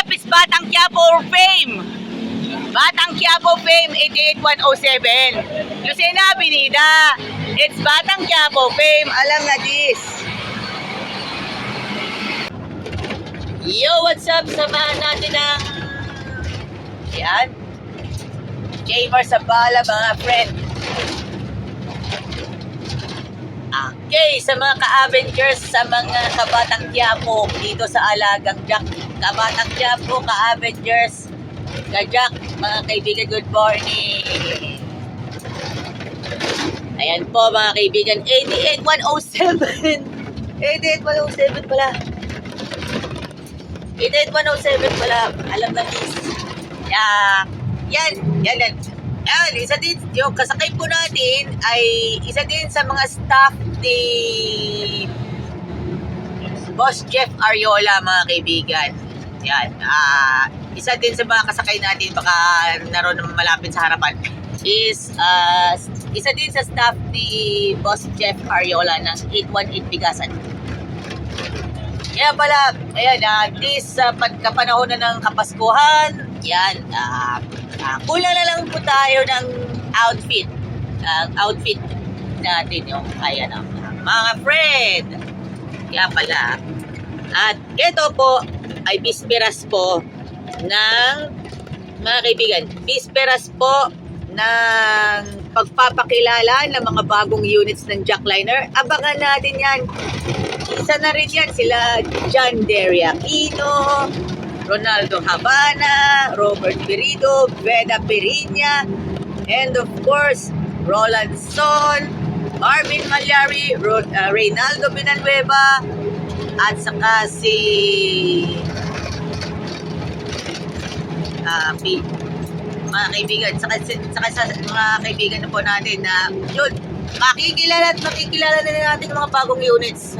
up is Batang Quiapo Fame. Batang Quiapo Fame 88107. Lucena Avenida. It's Batang Quiapo Fame. Alam na this. Yo, what's up? Samahan natin ang yan. Jamer Sabala, mga friend. Okay, sa mga ka-Avengers, sa mga kabatang Quiapo dito sa Alagang Jack. Kabatang Quiapo, ka-Avengers, ka-Jack, mga kaibigan, good morning. Ayan po mga kaibigan, 88107. 88107 pala. 88107 pala. Alam na this. Yan. Isa din, yung kasakay po natin ay isa din sa mga staff ni Boss Jeff Ariola, mga kaibigan. Yan. Isa din sa mga kasakay natin, baka naroon naman malapit sa harapan, is isa din sa staff ni Boss Jeff Ariola ng 818 Bigasan. Kaya pala, ayan, this pagkapanahon na ng Kapaskuhan, yan, kulang na lang po tayo ng outfit. Outfit natin yung, ayan, mga friend. Kaya pala, at ito po ay bisperas po ng, mga kaibigan, bisperas po ng pagpapakilala ng mga bagong units ng Jackliner. Abangan natin yan. Isa na rin yan sila John Derry Aquino, Ronaldo Habana, Robert Perido, Veda Periña, and of course, Roland Son, Marvin Malyari, Reynaldo Villanueva, at saka si mga kaibigan, saka sa mga kaibigan na po natin na yun, makikilala na natin mga bagong units.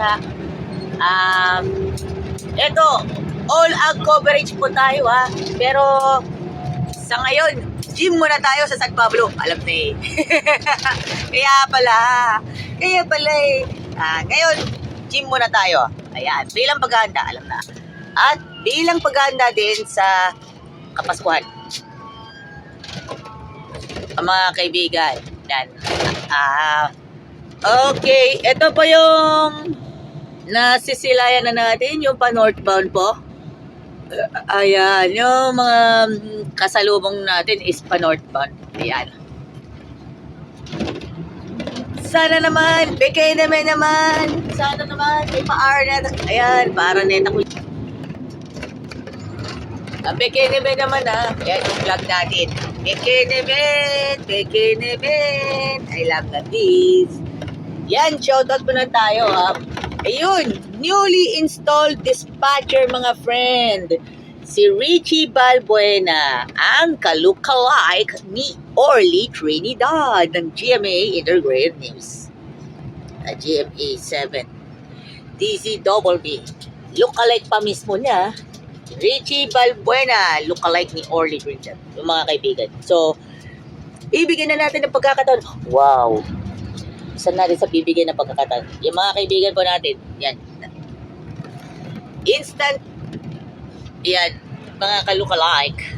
Ito, all out coverage po tayo pero sa ngayon, gym muna tayo sa San Pablo. Alam na eh. Kaya pala ngayon, gym muna tayo. Ayan, bilang paghahanda, alam na. At bilang paghahanda din sa Kapaskuhan. Mga kaibigan, yan. Okay, ito po yung nasisilayan na natin, yung pa-northbound po. Ayan, yung mga kasalubong natin is pa-northbound. Ayan. Sana naman, bekay naman. Sana naman, may pa-R na. Ayan, para neta ko. Bekay naman Ayan yung vlog natin. Bekay naman. I love that this. Yan, shoutout po na tayo Ayun, newly installed dispatcher, mga friend. Si Richie Balbuena, ang ka-lookalike ni Orly Trinidad ng GMA Integrated News. GMA 7. DZWB. Lookalike pa mismo niya. Richie Balbuena, lookalike ni Orly Trinidad. Yung mga kaibigan. So, ibigyan na natin ng pagkakataon. Wow! Isa na rin sa bibigyan ng pagkakataon. Yung mga kaibigan po natin, yan. Instant, yan, mga ka-lookalike.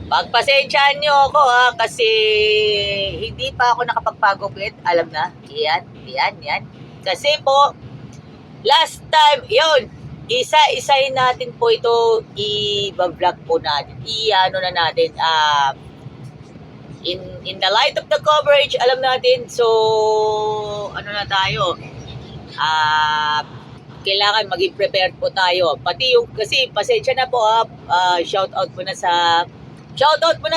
Pagpasensyaan nyo ako kasi hindi pa ako nakapagpagupit. Alam na, yan. Kasi po, last time, yun, isa-isayin natin po ito, i-vlog po natin. I-ano na natin, in the light of the coverage, alam natin, so ano na tayo, kailangan maging prepared po tayo. Pati yung, kasi pasensya na po shoutout po na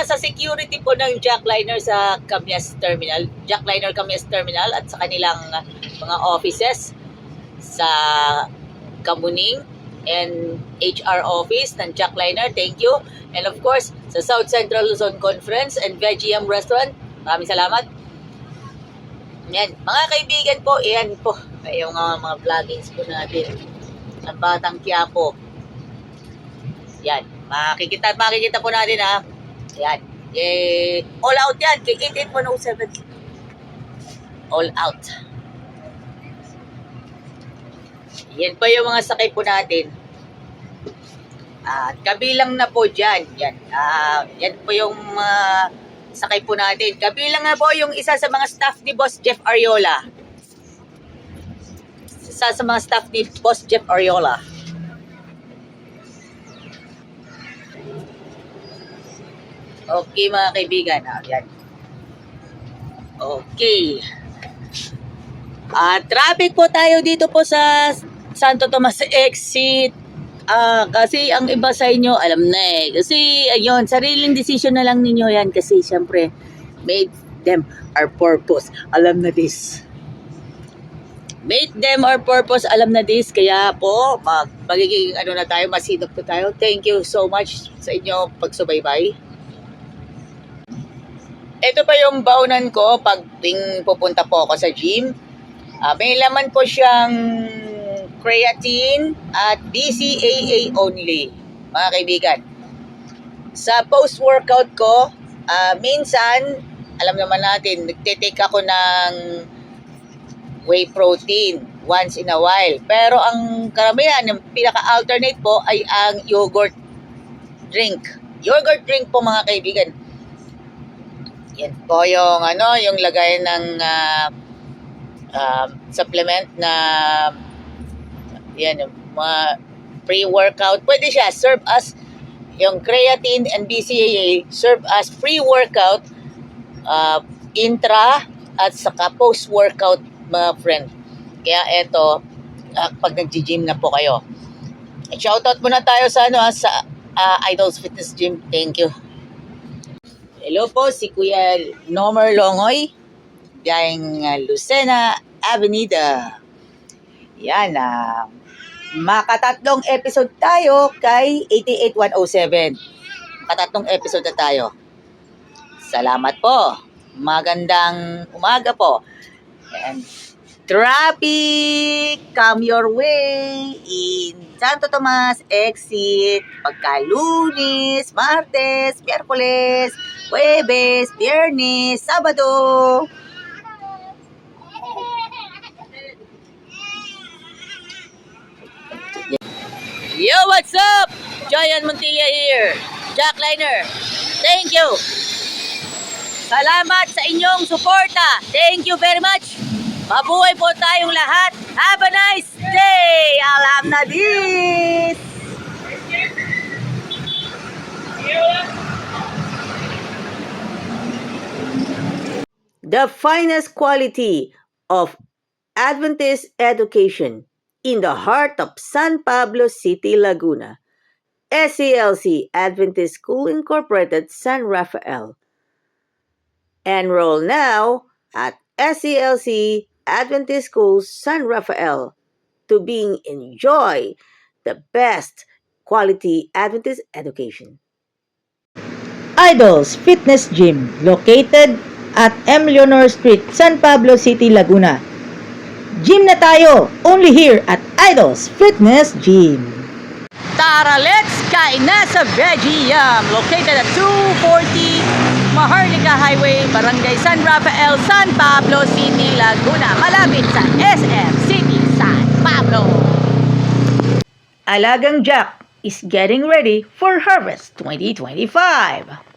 sa security po ng Jackliner sa Camias Terminal, Jackliner Camias Terminal, at sa kanilang mga offices sa Kamuning and HR office ng Jackliner. Thank you. And of course, sa South Central Luzon Conference and Vegium Restaurant. Maraming salamat. Yan. Mga kaibigan po, yan po. Yung mga vloggings po natin. Ang Batang Quiapo. Yan. Makikita po natin Yan. All out yan. Kay 88107. All out. Yan pa yung mga sakay po natin. At kabilang na po dyan, yan po yung sakay po natin. Kabilang na po yung isa sa mga staff ni Boss Jeff Ariola. Isa sa mga staff ni Boss Jeff Ariola. Okay mga kaibigan, yan. Okay. Traffic po tayo dito po sa Santo Tomas exit. Kasi ang iba sa inyo, alam na eh. Kasi, ayun, sariling decision na lang ninyo yan. Kasi, syempre, made them our purpose. Alam na this. Made them our purpose. Alam na this. Kaya po, magiging, na tayo, masinop po tayo. Thank you so much sa inyo pagsubaybay. Ito pa yung baunan ko pag pupunta po ako sa gym. May laman po siyang creatine at BCAA only, mga kaibigan. Sa post-workout ko, minsan, alam naman natin, nagtitake ako ng whey protein once in a while. Pero ang karamihan, yung pinaka-alternate po ay ang yogurt drink. Yogurt drink po mga kaibigan. Yan po yung, yung lagay ng supplement na yan, yung mga pre-workout. Pwede siya serve as yung creatine and BCAA serve as pre-workout, intra at saka post-workout mga friend. Kaya eto, pag nag-gym na po kayo. Shoutout muna tayo sa sa Idols Fitness Gym. Thank you. Hello po, si Kuya Nomer Longoy, dahil Lucena Avenida. Yan, makatatlong episode tayo kay 88107. Makatatlong episode na tayo. Salamat po. Magandang umaga po. And traffic, come your way in Santo Tomas exit. Pagka Lunes, Martes, Miyerkules, Huwebes, Biyernes, Sabado. Yo, what's up? Joyan Montilla here. Jack Liner. Thank you. Salamat sa inyong suporta. Thank you very much. Mabuhay po tayong lahat. Have a nice day. Alam na this. The finest quality of Adventist education in the heart of San Pablo City, Laguna. SCLC Adventist School Incorporated, San Rafael. Enroll now at SCLC Adventist School, San Rafael to enjoy the best quality Adventist education. Idols Fitness Gym, located at M. Leonor Street, San Pablo City, Laguna. Gym na tayo, only here at Idols Fitness Gym. Tara, let's kain na sa Veggie Yum, located at 240 Maharlika Highway, Barangay San Rafael, San Pablo City, Laguna, malapit sa SM City, San Pablo. Alagang Jack is getting ready for Harvest 2025.